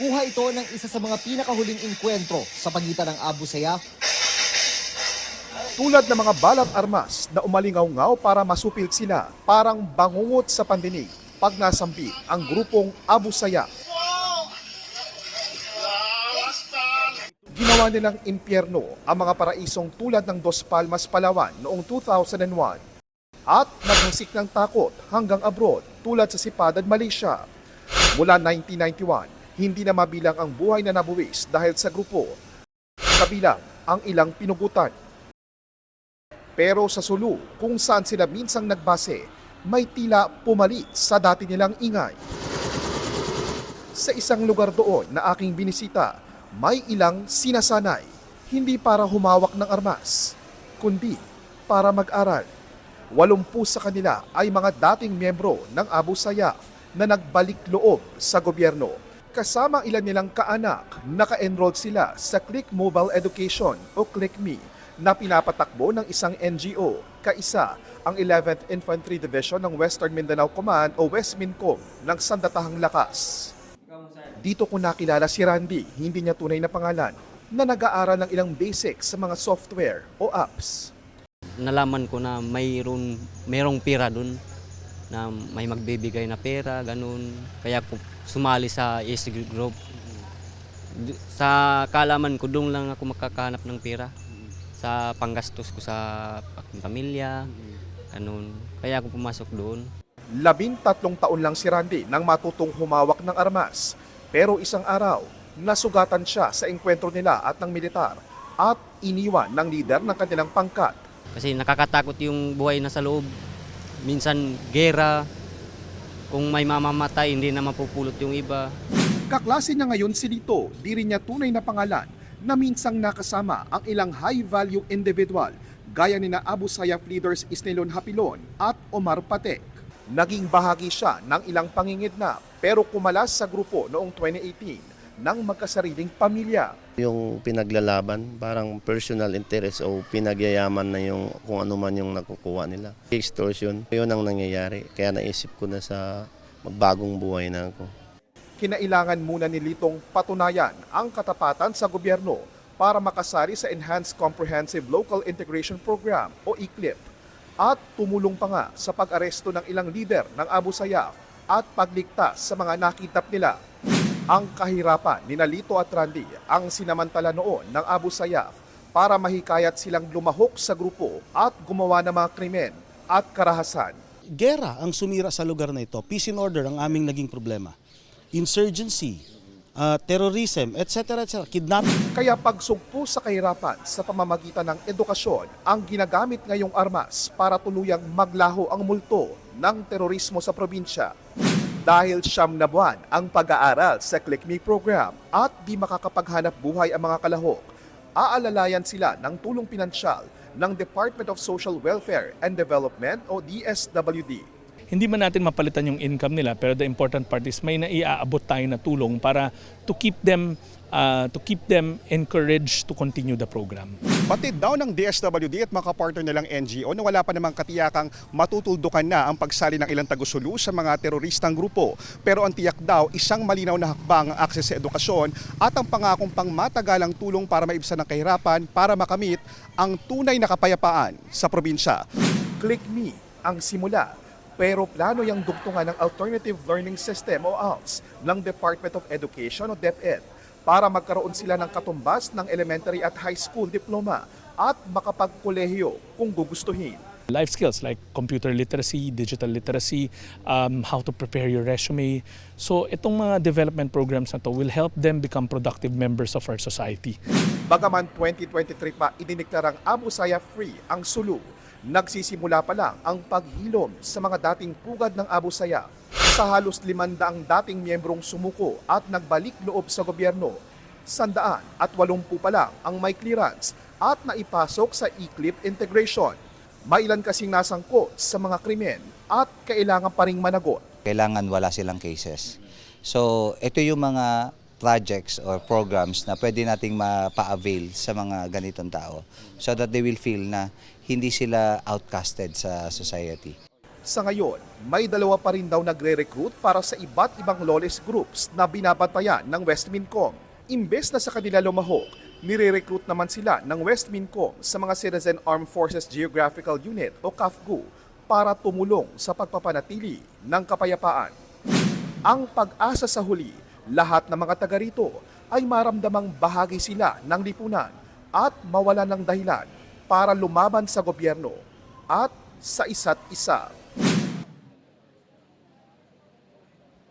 Kuha ito ng isa sa mga pinakahuling engkwentro sa pagitan ng Abu Sayyaf. Tulad ng mga balat armas na umalingaw-ngaw para masupil sila, parang bangungot sa pandinig pag nasampi ang grupong Abu Sayyaf. Ginawa nilang impyerno ang mga paraisong tulad ng Dos Palmas, Palawan noong 2001 at nagmusik ng takot hanggang abroad tulad sa Sipadad, Malaysia. Mula 1991, hindi na mabilang ang buhay na nabuwis dahil sa grupo, kabilang ang ilang pinugutan. Pero sa Sulu, kung saan sila minsang nagbase, may tila pumalit sa dati nilang ingay. Sa isang lugar doon na aking binisita, may ilang sinasanay, hindi para humawak ng armas, kundi para mag-aral. 80 sa kanila ay mga dating miyembro ng Abu Sayyaf na nagbalik loob sa gobyerno. Kasama ilan nilang kaanak, naka-enrolled sila sa Click Mobile Education o Click Me na pinapatakbo ng isang NGO, kaisa ang 11th Infantry Division ng Western Mindanao Command o Westmincom ng Sandatahang Lakas. Dito ko nakilala si Randy, hindi niya tunay na pangalan, na nag-aaral ng ilang basics sa mga software o apps. Nalaman ko na mayroong pera doon, na may magbibigay na pera, ganun. Kaya ako sumali sa ESG group. Sa kalaman ko, doon lang ako makakahanap ng pera sa panggastos ko sa pamilya, ganun. Kaya ako pumasok doon. 13 taon lang si Randy nang matutong humawak ng armas. Pero isang araw, nasugatan siya sa engkwentro nila at ng militar at iniwan ng lider ng kanilang pangkat. Kasi nakakatakot yung buhay na sa loob. Minsan gera, kung may mamamatay, hindi na mapupulot yung iba. Kaklase niya ngayon si Lito, di rin niya tunay na pangalan, na minsang nakasama ang ilang high-value individual gaya ni na Abu Sayyaf leaders Isnilon Hapilon at Omar Patek. Naging bahagi siya ng ilang pangingidnap pero kumalas sa grupo noong 2018 ng magkasariling pamilya. Yung pinaglalaban, parang personal interest o pinagyayaman na yung kung ano man yung nakukuha nila. Extortion, yun ang nangyayari. Kaya naisip ko na sa magbagong buhay na ako. Kinailangan muna ni Litong patunayan ang katapatan sa gobyerno para makasali sa Enhanced Comprehensive Local Integration Program o ECLIP at tumulong pa nga sa pag-aresto ng ilang lider ng Abu Sayyaf at pagligtas sa mga nakidnap nila. Ang kahirapan ni Lito at Randy ang sinamantala noon ng Abu Sayyaf para mahikayat silang lumahok sa grupo at gumawa ng mga krimen at karahasan. Gera ang sumira sa lugar na ito. Peace and order ang aming naging problema. Insurgency, terrorism, etc. Kidnapping. Kaya pagsugpo sa kahirapan sa pamamagitan ng edukasyon ang ginagamit ngayong armas para tuluyang maglaho ang multo ng terorismo sa probinsya. Dahil 9 na buwan ang pag-aaral sa Click Me program at di makakapaghanap buhay ang mga kalahok, aalalayan sila ng tulong pinansyal ng Department of Social Welfare and Development o DSWD. Hindi man natin mapalitan yung income nila, pero the important part is may naiaabot tayo na tulong para to keep them encouraged to continue the program. Batid daw ng DSWD at mga kapartner nilang NGO na wala pa namang katiyakang matutuldukan na ang pagsali ng ilang taga-Sulu sa mga teroristang grupo. Pero ang tiyak daw, isang malinaw na hakbang ang akses sa edukasyon at ang pangakong pangmatagalang tulong para maibsan ang kahirapan para makamit ang tunay na kapayapaan sa probinsya. Click Me ang simula. Pero plano yung dugtungan ng Alternative Learning System o ALS ng Department of Education o DepEd para magkaroon sila ng katumbas ng elementary at high school diploma at makapagkolehiyo kung gugustuhin. Life skills like computer literacy, digital literacy, how to prepare your resume. So itong mga development programs na to will help them become productive members of our society. Bagaman 2023 pa idiniklarang Abu Sayyaf Free ang Sulu, nagsisimula pa lang ang paghilom sa mga dating pugad ng Abu Sayyaf. Sa halos 500 dating miyembrong sumuko at nagbalik loob sa gobyerno, 180 pa lang ang may clearance at naipasok sa ECLIP integration. May ilan kasing nasangkot sa mga krimen at kailangan pa ring managot. Kailangan wala silang cases. So ito yung mga projects or programs na pwede nating mapa-avail sa mga ganitong tao so that they will feel na hindi sila outcasted sa society. Sa ngayon, may 2 pa rin daw nagre-recruit para sa iba't ibang lawless groups na binabantayan ng Westmincom. Imbes na sa kanila lumahok, nire-recruit naman sila ng Westmincom sa mga Citizen Armed Forces Geographical Unit o CAFGU para tumulong sa pagpapanatili ng kapayapaan. Ang pag-asa sa huli, lahat ng mga taga rito ay maramdamang bahagi sila ng lipunan at mawalan ng dahilan para lumaban sa gobyerno at sa isa't isa.